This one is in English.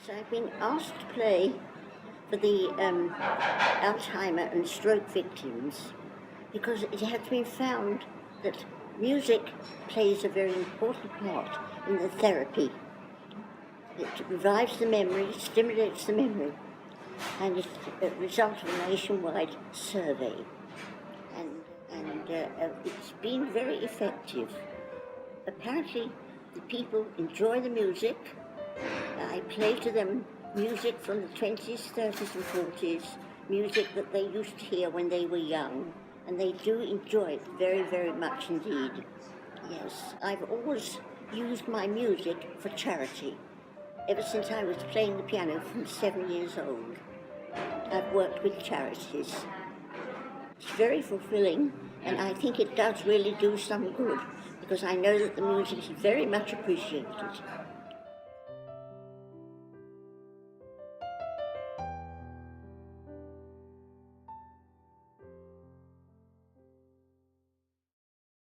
So I've been asked to play for the Alzheimer and stroke victims because it has been found that music plays a very important part in the therapy. It revives the memory, stimulates the memory, and it's a result of a nationwide survey. And it's been very effective. Apparently, the people enjoy the music. I play to them music from the 20s, 30s and 40s, music that they used to hear when they were young, and they do enjoy it very, very much indeed. Yes, I've always used my music for charity. Ever since I was playing the piano from 7 years old, I've worked with charities. It's very fulfilling, and I think it does really do some good, because I know that the music is very much appreciated.